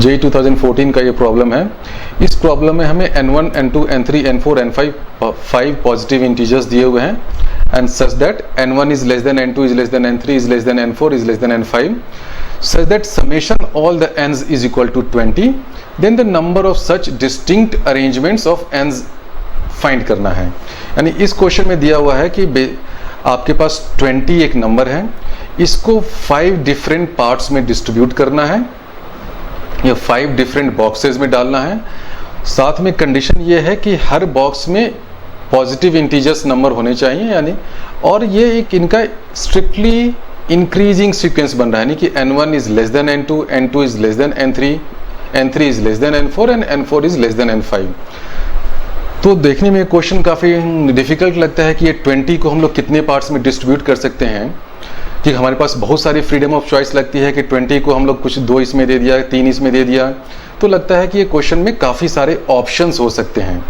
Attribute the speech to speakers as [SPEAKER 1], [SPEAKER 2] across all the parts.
[SPEAKER 1] JEE 2014 का ये problem है। इस प्रॉब्लम में हमें n1, n2, n3, n4, n5 5 positive integers दिए हुए हैं and such that n1 is less than n2 is less than n3 is less than n4 is less than n5 such that summation all the n's is equal to 20, then the number of such distinct arrangements of n's find करना है। यानी इस question में दिया हुआ है कि आपके पास 20 एक नंबर है, इसको 5 डिफरेंट पार्ट्स में डिस्ट्रीब्यूट करना है या 5 डिफरेंट बॉक्सेस में डालना है। साथ में कंडीशन ये है कि हर बॉक्स में पॉजिटिव इंटीजर्स नंबर होने चाहिए, यानी और ये एक इनका स्ट्रिक्टली इंक्रीजिंग सीक्वेंस बन रहा है, यानी कि n1 is less then n2, n2 is less then n3, n3 is less then n4 and n4 is less then n5। तो देखने में क्वेश्चन काफ़ी डिफिकल्ट लगता है कि ये 20 को हम लोग कितने पार्ट्स में डिस्ट्रीब्यूट कर सकते हैं, कि हमारे पास बहुत सारी फ्रीडम ऑफ चॉइस लगती है कि 20 को हम लोग कुछ 2 इसमें दे दिया, 3 इसमें दे दिया, तो लगता है कि ये क्वेश्चन में काफ़ी सारे ऑप्शंस हो सकते हैं।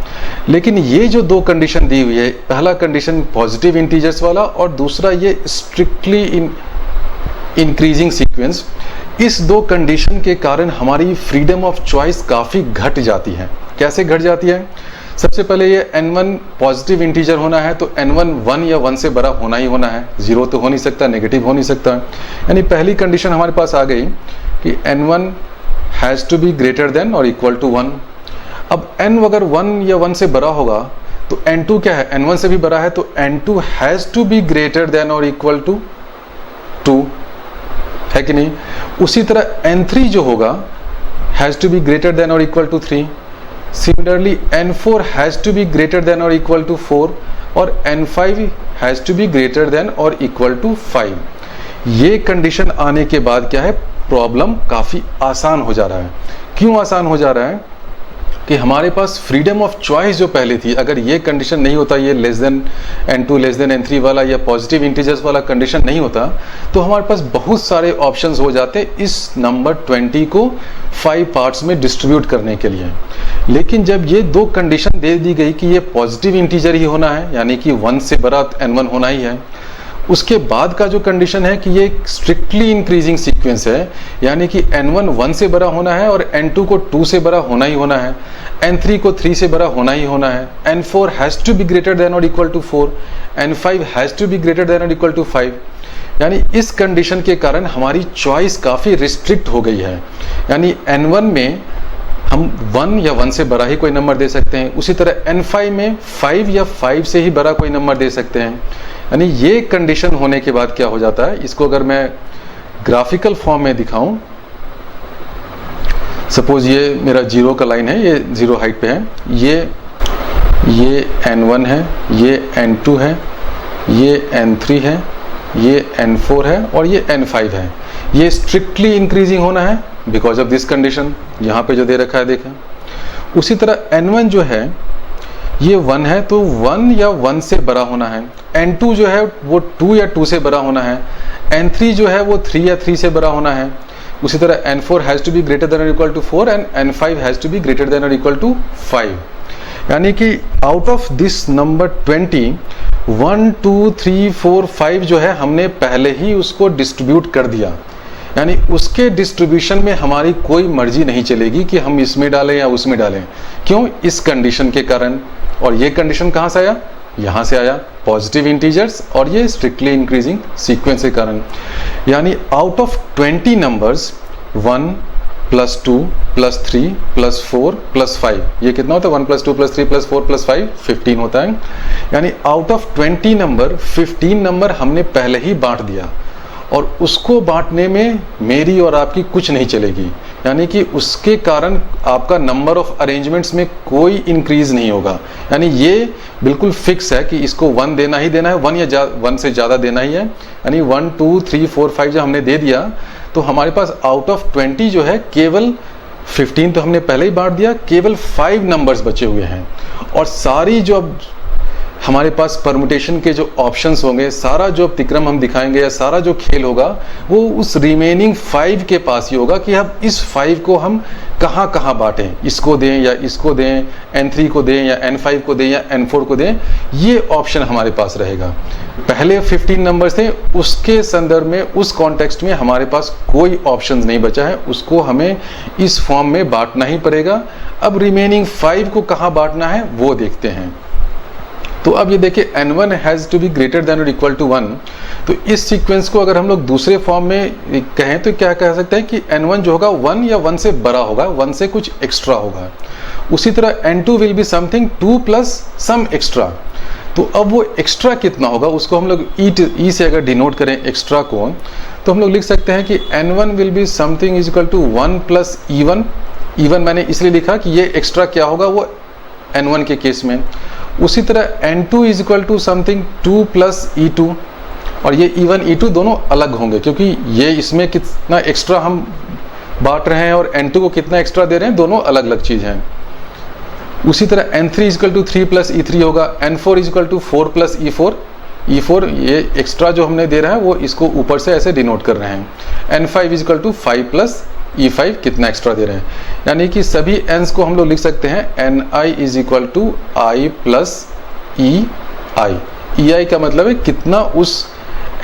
[SPEAKER 1] लेकिन ये जो 2 कंडीशन दी हुई है, पहला कंडीशन पॉजिटिव इंटीजर्स वाला और दूसरा ये स्ट्रिक्टली इंक्रीजिंग सीक्वेंस, इस 2 कंडीशन के कारण हमारी फ्रीडम ऑफ चॉइस काफ़ी घट जाती है। कैसे घट जाती है? सबसे पहले ये n1 पॉजिटिव इंटीजर होना है तो n1 1 या 1 से बड़ा होना ही होना है, 0 तो हो नहीं सकता, नेगेटिव हो नहीं सकता। यानी पहली कंडीशन हमारे पास आ गई कि n1 has to be greater than और इक्वल टू 1। अब n अगर 1 या 1 से बड़ा होगा तो n2 क्या है, n1 से भी बड़ा है, तो n2 has to be greater than और इक्वल टू 2, है कि नहीं? उसी तरह n3 जो होगा has to be greater than और equal to 3। Similarly, n4 has to be greater than or equal to 4 और n5 has to be greater than or equal to 5। ये कंडीशन आने के बाद क्या है, प्रॉब्लम काफ़ी आसान हो जा रहा है। क्यों आसान हो जा रहा है? कि हमारे पास फ्रीडम ऑफ चॉइस जो पहले थी, अगर ये कंडीशन नहीं होता, ये less than n2 less than n3 वाला या पॉजिटिव इंटीजर्स वाला कंडीशन नहीं होता, तो हमारे पास बहुत सारे ऑप्शंस हो जाते इस नंबर 20 को 5 पार्ट्स में डिस्ट्रीब्यूट करने के लिए। लेकिन जब ये 2 कंडीशन दे दी गई कि ये पॉजिटिव इंटीजर ही होना है, यानी कि 1 से बड़ा n1 होना ही है, उसके बाद का जो कंडीशन है कि ये स्ट्रिक्टली इंक्रीजिंग सीक्वेंस है, यानी कि n1 1 से बड़ा होना है और n2 को 2 से बड़ा होना ही होना है, n3 को 3 से बड़ा होना ही होना है, n4 has to be greater than और equal to 4, n5 has to be greater than और इक्वल टू 5। यानी इस कंडीशन के कारण हमारी चॉइस काफ़ी रिस्ट्रिक्ट हो गई है। यानी n1 में हम 1 या 1 से बड़ा ही कोई नंबर दे सकते हैं, उसी तरह n5 में 5 या 5 से ही बड़ा कोई नंबर दे सकते हैं। यानी ये कंडीशन होने के बाद क्या हो जाता है, इसको अगर मैं ग्राफिकल फॉर्म में दिखाऊं, सपोज ये मेरा 0 का लाइन है, ये 0 हाइट पे है, ये n1 है, ये n2 है, ये n3 है, ये n4 है और ये n5 है। ये स्ट्रिक्टली इंक्रीजिंग होना है बिकॉज ऑफ दिस कंडीशन, यहाँ पे जो दे रखा है देखें। उसी तरह n1 जो है ये 1 है तो 1 या 1 से बड़ा होना है, n2 जो है वो 2 या 2 से बड़ा होना है, n3 जो है वो 3 या 3 से बड़ा होना है। उसी तरह n4 has to be greater than और equal to 4 and n5 has to be greater than और इक्वल टू 5। यानी कि आउट ऑफ दिस नंबर 20, 1 2 3 4 5 जो है हमने पहले ही उसको डिस्ट्रीब्यूट कर दिया। यानी उसके डिस्ट्रीब्यूशन में हमारी कोई मर्जी नहीं चलेगी कि हम इसमें डालें या उसमें डालें। क्यों? इस कंडीशन के कारण। और ये कंडीशन कहाँ से आया? यहाँ से आया, पॉजिटिव इंटीजर्स और ये स्ट्रिक्टली इंक्रीजिंग सीक्वेंस के कारण। यानी आउट ऑफ 20 नंबर्स 1 + 2 + 3 + 4 + 5, ये कितना होता है? 1 + 2 + 3 + 4 + 5 15 होता है। यानी आउट ऑफ 20 नंबर 15 नंबर हमने पहले ही बांट दिया और उसको बांटने में मेरी और आपकी कुछ नहीं चलेगी। यानी कि उसके कारण आपका नंबर ऑफ अरेंजमेंट्स में कोई इंक्रीज नहीं होगा। यानी ये बिल्कुल फिक्स है कि इसको 1 देना ही देना है, 1 या 1 से ज़्यादा देना ही है। यानी 1 2 3 4 5 जब हमने दे दिया तो हमारे पास आउट ऑफ 20 जो है केवल 15 तो हमने पहले ही बांट दिया, केवल 5 नंबर्स बचे हुए हैं। और सारी जो हमारे पास परमुटेशन के जो ऑप्शंस होंगे, सारा जो तिक्रम हम दिखाएंगे या सारा जो खेल होगा वो उस रिमेनिंग 5 के पास ही होगा कि अब इस 5 को हम कहाँ कहाँ बांटें, इसको दें या इसको दें, N3 को दें या N5 को दें या N4 को दें, ये ऑप्शन हमारे पास रहेगा। पहले 15 नंबर थे, उसके संदर्भ में उस कॉन्टेक्स्ट में हमारे पास कोई ऑप्शन नहीं बचा है, उसको हमें इस फॉर्म में बांटना ही पड़ेगा। अब रिमेनिंग 5 को कहाँ बांटना है वो देखते हैं। तो अब ये देखिए N1 has to be greater than और इक्वल टू 1। तो इस सीक्वेंस को अगर हम लोग दूसरे फॉर्म में कहें तो क्या कह सकते हैं कि N1 जो होगा 1 या 1 से बड़ा होगा, 1 से कुछ एक्स्ट्रा होगा। उसी तरह N2 will be something 2 plus some extra. तो अब वो एक्स्ट्रा कितना होगा उसको हम लोग ई से अगर डिनोट करें एक्स्ट्रा को, तो हम लोग लिख सकते हैं कि N1 will be something is equal to 1 plus E1। E1 मैंने इसलिए लिखा कि ये एक्स्ट्रा क्या होगा वो N1 के केस में। उसी तरह N2 is equal to something 2 plus E2, और ये E1 E2 दोनों अलग होंगे क्योंकि ये इसमें कितना एक्स्ट्रा हम बांट रहे हैं और N2 को कितना एक्स्ट्रा दे रहे हैं, दोनों अलग अलग चीज़ हैं। उसी तरह N3 is equal to 3 plus E3 होगा, N4 is equal to 4 plus E4। E4 ये एक्स्ट्रा जो हमने दे रहा है वो इसको ऊपर से ऐसे डिनोट कर रहे हैं। N5 is equal to 5 plus E5 कितना एक्स्ट्रा दे रहे हैं, यानी कि सभी एन्स को हम लोग लिख सकते हैं Ni is equal to I plus EI। EI का मतलब है कितना उस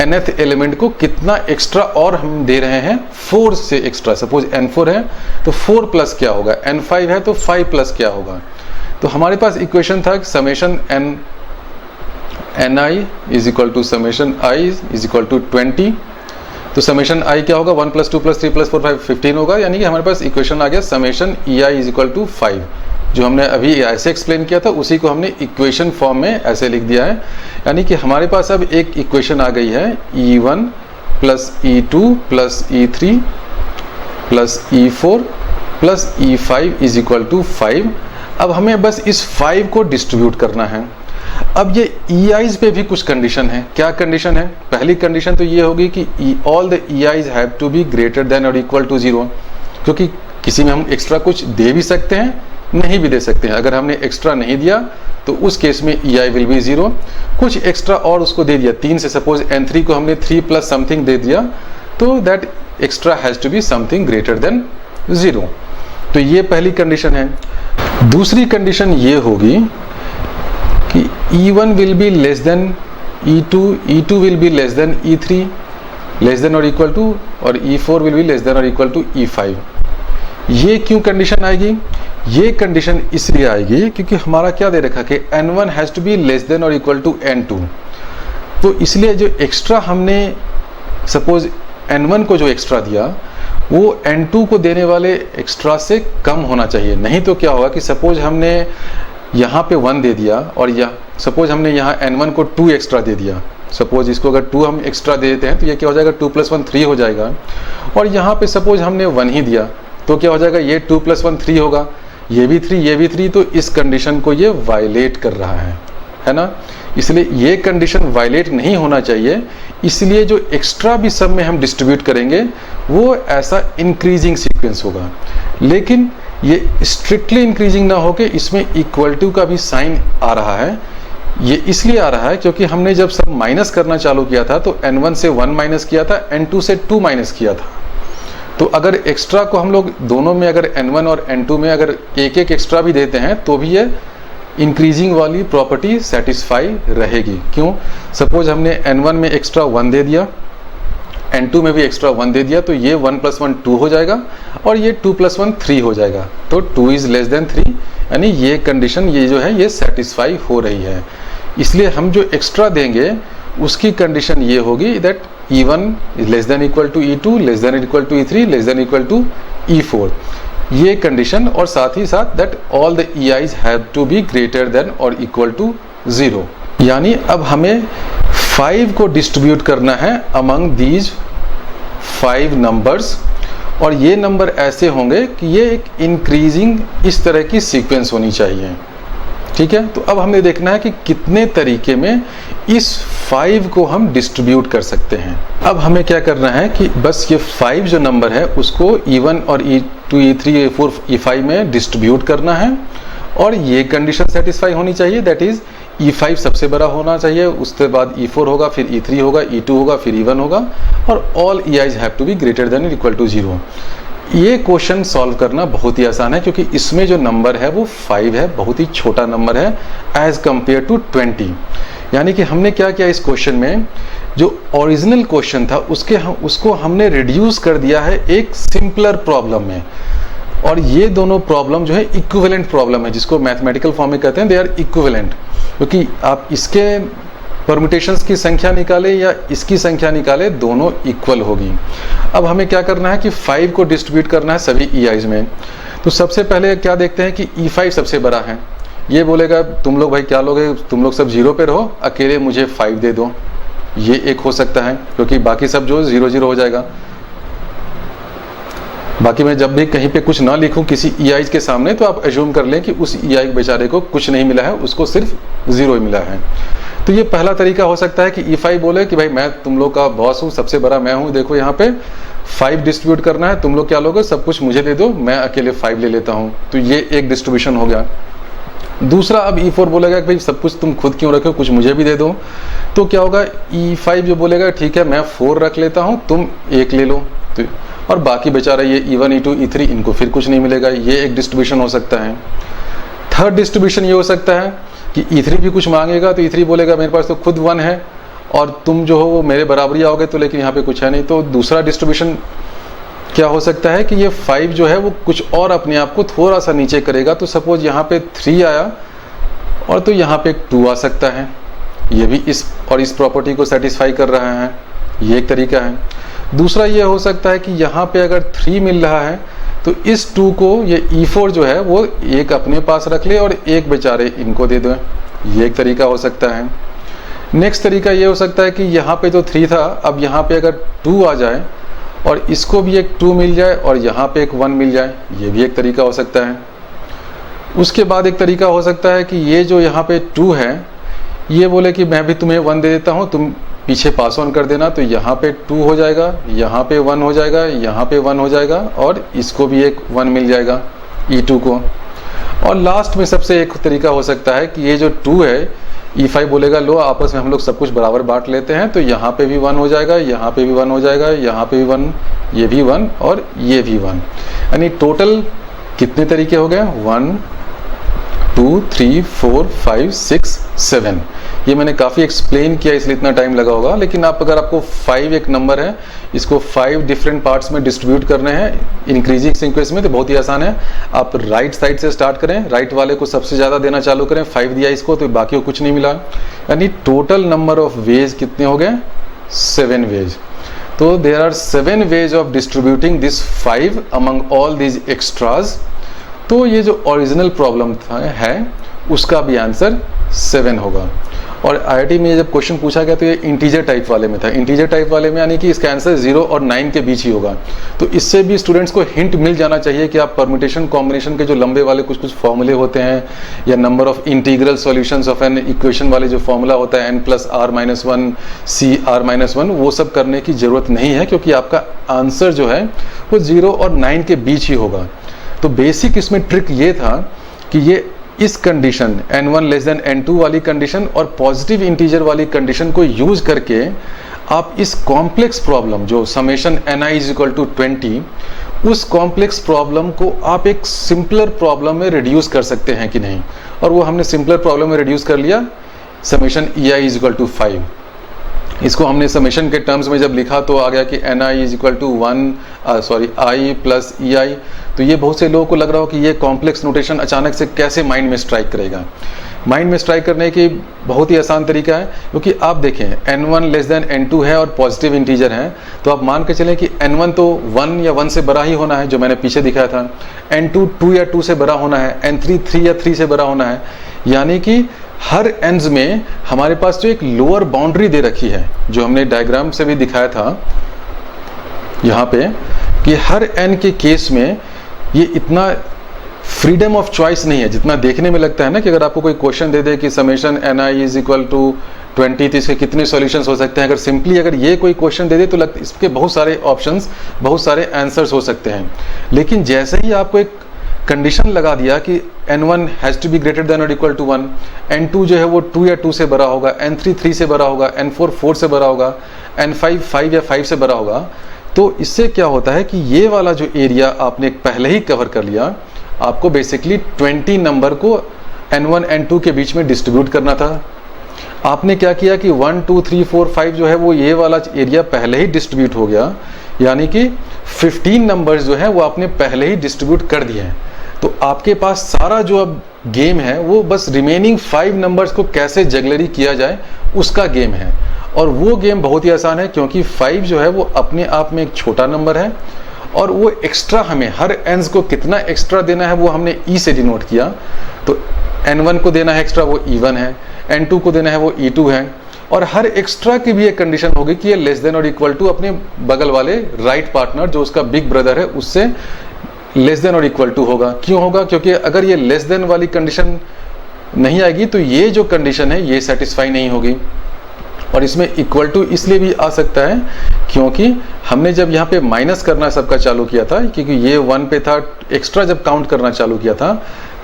[SPEAKER 1] nth एलिमेंट को कितना एक्स्ट्रा और हम दे रहे हैं 4 से एक्स्ट्रा। सपोज N4 है तो 4 प्लस क्या होगा, N5 है तो 5 प्लस क्या होगा। तो हमारे पास इक्वेशन था summation Ni is equal to summation I is equal to 20। तो समेशन I क्या होगा, 1 प्लस 2 प्लस 3 प्लस 4 5 15 होगा, यानी कि हमारे पास इक्वेशन आ गया summation EI is equal to 5। जो हमने अभी ऐसे एक्सप्लेन किया था उसी को हमने इक्वेशन फॉर्म में ऐसे लिख दिया है, यानी कि हमारे पास अब एक इक्वेशन आ गई है E1 plus E2 plus E3 plus E4 plus E5 is equal to 5। अब हमें बस इस 5 को डिस्ट्रीब्यूट करना है। अब ये EIs पे भी कुछ कंडीशन है। क्या कंडीशन है? पहली कंडीशन तो ये होगी कि all the EIs have to be greater than और इक्वल टू 0, क्योंकि किसी में हम एक्स्ट्रा कुछ दे भी सकते हैं, नहीं भी दे सकते हैं। अगर हमने एक्स्ट्रा नहीं दिया तो उस केस में EI विल बी 0। कुछ एक्स्ट्रा और उसको दे दिया 3 से, सपोज N3 को हमने 3 प्लस समथिंग दे दिया, तो that extra has to be something greater than 0। तो ये पहली कंडीशन है। दूसरी कंडीशन ये होगी कि E1 will be less then E2, E2 will be less then E3, less than और इक्वल टू, और E4 will be less than और इक्वल टू E5। ये क्यों कंडीशन आएगी? ये कंडीशन इसलिए आएगी क्योंकि हमारा क्या दे रखा कि N1 has to be less than और इक्वल टू N2। तो इसलिए जो एक्स्ट्रा हमने सपोज N1 को जो एक्स्ट्रा दिया वो N2 को देने वाले एक्स्ट्रा से कम होना चाहिए। नहीं तो क्या होगा कि सपोज हमने यहाँ पे 1 दे दिया और सपोज हमने यहाँ N1 को 2 एक्स्ट्रा दे दिया। सपोज इसको अगर 2 हम एक्स्ट्रा दे देते हैं तो ये क्या हो जाएगा, 2 प्लस 1 3 हो जाएगा। और यहाँ पे सपोज हमने 1 ही दिया तो क्या हो जाएगा, ये 2 प्लस 1 3 होगा, ये भी 3 ये भी 3। तो इस कंडीशन को ये वायलेट कर रहा है ना। इसलिए ये कंडीशन वायलेट नहीं होना चाहिए। इसलिए जो एक्स्ट्रा भी सब में हम डिस्ट्रीब्यूट करेंगे वो ऐसा इंक्रीजिंग सीक्वेंस होगा, लेकिन ये स्ट्रिक्टली इंक्रीजिंग ना होके इसमें इक्वल टू का भी साइन आ रहा है। ये इसलिए आ रहा है क्योंकि हमने जब सब माइनस करना चालू किया था तो N1 से 1 माइनस किया था, N2 से 2 माइनस किया था। तो अगर एक्स्ट्रा को हम लोग दोनों में अगर N1 और N2 में अगर एक एक एक्स्ट्रा भी देते हैं तो भी ये इंक्रीजिंग वाली प्रॉपर्टी सेटिस्फाई रहेगी। क्यों? सपोज हमने N1 में एक्स्ट्रा 1 दे दिया, N2 में भी एक्स्ट्रा 1 दे दिया, तो ये 1 प्लस 1 2 हो जाएगा और ये 2 प्लस 1 3 हो जाएगा। तो 2 इज लेस देन 3, यानी ये कंडीशन ये जो है ये सेटिस्फाई हो रही है। इसलिए हम जो एक्स्ट्रा देंगे उसकी कंडीशन ये होगी that E1 is less than equal to E2, less than equal to E3, less than equal to E4। ये कंडीशन, और साथ ही साथ that all the EIs have to be greater than और इक्वल टू 0। यानी अब हमें 5 को डिस्ट्रीब्यूट करना है अमंग दीज 5 नंबर्स, और ये नंबर ऐसे होंगे कि ये एक इंक्रीजिंग इस तरह की सीक्वेंस होनी चाहिए। ठीक है, तो अब हमें देखना है कि कितने तरीके में इस 5 को हम डिस्ट्रीब्यूट कर सकते हैं। अब हमें क्या करना है कि बस ये 5 जो नंबर है उसको E1 और E2 E3 E4 E5 में डिस्ट्रीब्यूट करना है, और ये कंडीशन सेटिस्फाई होनी चाहिए दैट इज E5 सबसे बड़ा होना चाहिए, उसके बाद E4 होगा, फिर E3 होगा, E2 होगा, फिर E1 होगा, और all EIs have to be greater than और इक्वल टू 0। ये क्वेश्चन सॉल्व करना बहुत ही आसान है, क्योंकि इसमें जो नंबर है वो 5 है, बहुत ही छोटा नंबर है एज कंपेयर टू 20। यानी कि हमने क्या किया, इस क्वेश्चन में जो ओरिजिनल क्वेश्चन था उसको हमने रिड्यूस कर दिया है एक सिंपलर प्रॉब्लम में। और ये दोनों प्रॉब्लम जो है इक्विवेलेंट प्रॉब्लम है, जिसको मैथमेटिकल फॉर्म में कहते हैं दे आर इक्विवेलेंट, क्योंकि आप इसके परम्यूटेशंस की संख्या निकाले या इसकी संख्या निकाले, दोनों इक्वल होगी। अब हमें क्या करना है कि 5 को डिस्ट्रीब्यूट करना है सभी EIs में। तो सबसे पहले क्या देखते हैं कि E5 सबसे बड़ा है। ये बोलेगा तुम लोग भाई क्या लोगे, तुम लोग सब 0 पे रहो, अकेले मुझे 5 दे दो। ये एक हो सकता है, क्योंकि बाकी सब जो 0 0 हो जाएगा। बाकी मैं जब भी कहीं पे कुछ ना लिखूं किसी EIs के सामने, तो आप एज्यूम कर लें कि उस EI बेचारे को कुछ नहीं मिला है, उसको सिर्फ 0 ही मिला है। तो ये पहला तरीका हो सकता है कि E5 बोले कि भाई मैं तुम लोग का बॉस हूँ, सबसे बड़ा मैं हूँ, देखो यहाँ पे 5 डिस्ट्रीब्यूट करना है, तुम लोग क्या लोगे, सब कुछ मुझे दे दो, मैं अकेले 5 ले लेता हूँ। तो ये एक डिस्ट्रीब्यूशन हो गया। दूसरा, अब E4 बोलेगा कि भाई सब कुछ तुम खुद क्यों रखे हो, कुछ मुझे भी दे दो। तो क्या होगा, E5 जो बोलेगा ठीक है मैं 4 रख लेता हूँ, तुम 1 ले लो। तो और बाकी बेचारा ये E1 E2 E3 इनको फिर कुछ नहीं मिलेगा। ये एक डिस्ट्रीब्यूशन हो सकता है। थर्ड डिस्ट्रीब्यूशन ये हो सकता है कि E3 भी कुछ मांगेगा, तो E3 बोलेगा मेरे पास तो खुद 1 है और तुम जो हो वो मेरे बराबरी आओगे, तो लेकिन यहाँ पे कुछ है नहीं। तो दूसरा डिस्ट्रीब्यूशन क्या हो सकता है कि ये 5 जो है वो कुछ और अपने आप को थोड़ा सा नीचे करेगा। तो सपोज यहाँ पे 3 आया और तो यहाँ पे 2 आ सकता है, ये भी इस प्रॉपर्टी को सेटिस्फाई कर रहा है। ये एक तरीका है। दूसरा ये हो सकता है कि यहाँ पे अगर 3 मिल रहा है तो इस 2 को ये E4 जो है वो एक अपने पास रख ले और एक बेचारे इनको दे दो। ये एक तरीका हो सकता है। नेक्स्ट तरीका ये हो सकता है कि यहाँ पे तो 3 था, अब यहाँ पे अगर 2 आ जाए और इसको भी एक 2 मिल जाए और यहाँ पे एक 1 मिल जाए, ये भी एक तरीका हो सकता है। उसके बाद एक तरीका हो सकता है कि ये जो यहाँ पे 2 है ये बोले कि मैं भी तुम्हें 1 दे देता हूँ, तुम पीछे पास ऑन कर देना। तो यहाँ पे 2 हो जाएगा, यहाँ पे 1 हो जाएगा, यहाँ पे 1 हो जाएगा और इसको भी एक 1 मिल जाएगा E2 को। और लास्ट में सबसे एक तरीका हो सकता है कि ये जो 2 है E5 बोलेगा लो आपस में हम लोग सब कुछ बराबर बांट लेते हैं। तो यहाँ पे भी 1 हो जाएगा, यहाँ पे भी 1 हो जाएगा, यहाँ पे भी 1, ये भी 1 और ये भी 1। यानी टोटल कितने तरीके हो गए, 1 2 3 4 5 6 7। ये मैंने काफ़ी एक्सप्लेन किया इसलिए इतना टाइम लगा होगा। लेकिन अगर आपको 5 एक नंबर है, इसको 5 डिफरेंट पार्ट्स में डिस्ट्रीब्यूट करने हैं इंक्रीजिंग सीक्वेंस में, तो बहुत ही आसान है। आप राइट साइड से स्टार्ट करें, राइट वाले को सबसे ज़्यादा देना चालू करें। 5 दिया इसको तो बाकी को कुछ नहीं मिला, यानी टोटल नंबर ऑफ वेज कितने हो गए, 7 वेज। तो there are 7 ways of distributing this 5 among all these extras. तो ये जो ओरिजिनल प्रॉब्लम है उसका भी आंसर 7 होगा। और IIT में जब क्वेश्चन पूछा गया तो ये इंटीजर टाइप वाले में था। इंटीजर टाइप वाले में यानी कि इसका आंसर 0 और 9 के बीच ही होगा। तो इससे भी स्टूडेंट्स को हिंट मिल जाना चाहिए कि आप परम्यूटेशन कॉम्बिनेशन के जो लंबे वाले कुछ कुछ फॉर्मूले होते हैं या number of integral solutions of an equation वाले जो फॉर्मूला होता है n+r-1 CR-1, वो सब करने की जरूरत नहीं है, क्योंकि आपका आंसर जो है वो 0 और 9 के बीच ही होगा। तो बेसिक इसमें ट्रिक ये था कि ये इस condition n1 less than n2 वाली कंडीशन और पॉजिटिव इंटीजर वाली कंडीशन को यूज करके आप इस कॉम्प्लेक्स प्रॉब्लम जो summation ni is equal to 20, उस कॉम्प्लेक्स प्रॉब्लम को आप एक सिंपलर प्रॉब्लम में रिड्यूस कर सकते हैं कि नहीं। और वो हमने सिंपलर प्रॉब्लम में रिड्यूस कर लिया, summation ei is equal to 5। इसको हमने समेशन के टर्म्स में जब लिखा तो आ गया कि ni is equal to i plus ei। तो ये बहुत से लोगों को लग रहा हो कि ये कॉम्प्लेक्स नोटेशन अचानक से कैसे माइंड में स्ट्राइक करेगा। माइंड में स्ट्राइक करने की बहुत ही आसान तरीका है, क्योंकि आप देखें n1 लेस देन n2 है और पॉजिटिव इंटीजर है, तो आप मान के चलें कि n1 तो 1 या 1 से बड़ा ही होना है, जो मैंने पीछे दिखाया था। n2 2 या 2 से बड़ा होना है, n3 3 या 3 से बड़ा होना है। यानी कि हर एंड्स में हमारे पास जो एक लोअर बाउंड्री दे रखी है, जो हमने डायग्राम से भी दिखाया था यहाँ पे, कि हर n के केस में ये इतना फ्रीडम ऑफ चॉइस नहीं है जितना देखने में लगता है ना। कि अगर आपको कोई क्वेश्चन दे दे कि summation ni is equal to 20, तो इसके कितने सॉल्यूशंस हो सकते हैं। अगर सिंपली अगर ये कोई क्वेश्चन दे दे तो इसके बहुत सारे ऑप्शंस, बहुत सारे आंसर्स हो सकते हैं। लेकिन जैसे ही आपको एक कंडीशन लगा दिया कि n1 has to be greater than और इक्वल टू 1, n2 जो है वो 2 या 2 से बड़ा होगा, n3 3 से बड़ा होगा, n4 4 से बड़ा होगा, n5 5 या 5 से बड़ा होगा, तो इससे क्या होता है कि ये वाला जो एरिया आपने पहले ही कवर कर लिया, आपको बेसिकली 20 नंबर को n1 n2 के बीच में डिस्ट्रीब्यूट करना था। आपने क्या किया कि 1 2 3 4 5 जो है वो ये वाला एरिया पहले ही डिस्ट्रीब्यूट हो गया, यानी कि 15 नंबर्स जो है वो आपने पहले ही डिस्ट्रीब्यूट कर दिए हैं। तो आपके पास सारा जो अब गेम है वो बस रिमेनिंग 5 नंबर्स को कैसे जगलरी किया जाए उसका गेम है। और वो गेम बहुत ही आसान है, क्योंकि 5 जो है वो अपने आप में एक छोटा नंबर है, और वो एक्स्ट्रा हमें हर एंस को कितना एक्स्ट्रा देना है वो हमने ई से डिनोट किया। तो n1 को देना है एक्स्ट्रा, वो e1 है, n2 को देना है वो e2 है, और हर एक्स्ट्रा की भी एक कंडीशन होगी कि ये लेस देन और इक्वल टू अपने बगल वाले राइट पार्टनर जो उसका बिग ब्रदर है उससे लेस देन और इक्वल टू होगा। क्यों होगा? क्योंकि अगर ये लेस देन वाली कंडीशन नहीं आएगी तो ये जो कंडीशन है ये सेटिस्फाई नहीं होगी। और इसमें इक्वल टू इसलिए भी आ सकता है क्योंकि हमने जब यहाँ पे माइनस करना सबका चालू किया था, क्योंकि ये 1 पे था, एक्स्ट्रा जब काउंट करना चालू किया था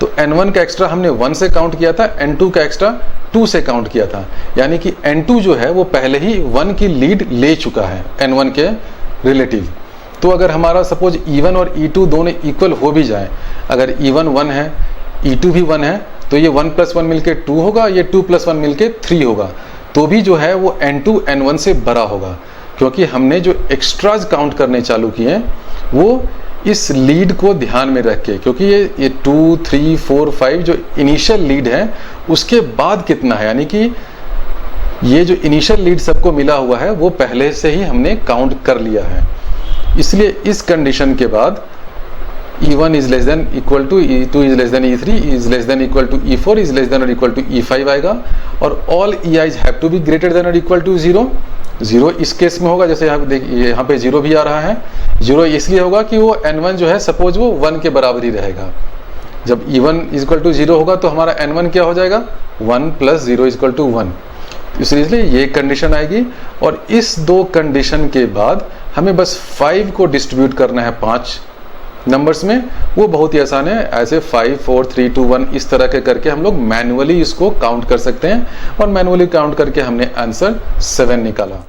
[SPEAKER 1] तो n1 का एक्स्ट्रा हमने 1 से काउंट किया था, n2 का एक्स्ट्रा 2 से काउंट किया था, यानी कि n2 जो है वो पहले ही 1 की लीड ले चुका है n1 के रिलेटिव। तो अगर हमारा सपोज e1 और e2 दोनों इक्वल हो भी जाए, अगर e1 1 है e2 भी 1 है, तो ये 1 + 1 मिलके 2 होगा, ये 2 + 1 मिलके 3 होगा, तो भी जो है वो n2 n1 से बड़ा होगा, क्योंकि हमने जो एक्स्ट्राज काउंट करने चालू किए हैं वो इस लीड को ध्यान में रख के, क्योंकि ये 2 3 4 5 जो इनिशियल लीड है उसके बाद कितना है, यानी कि ये जो इनिशियल लीड सबको मिला हुआ है वो पहले से ही हमने काउंट कर लिया है। इसलिए इस कंडीशन के बाद e1 is less than equal to e2 is less than e3 is less than equal to e4 is less than or equal to e5 आएगा, और all ei's have to be greater than or equal to 0। 0 इस case में होगा, जैसे यहाँ पे 0 भी आ रहा है। 0 इसलिए होगा कि वो n1 जो है सपोज वो 1 के बराबर ही रहेगा। जब e1 is equal to 0 होगा तो हमारा n1 क्या हो जाएगा? 1 + 0 is equal to 1। इसलिए ये कंडीशन आएगी, और इस दो कंडीशन के बाद हमें बस 5 को डिस्ट्रीब्यूट करना है 5 नंबर्स में। वो बहुत ही आसान है, ऐसे 5 4 3 2 1 इस तरह के करके हम लोग मैन्युअली इसको काउंट कर सकते हैं, और मैन्युअली काउंट करके हमने आंसर 7 निकाला।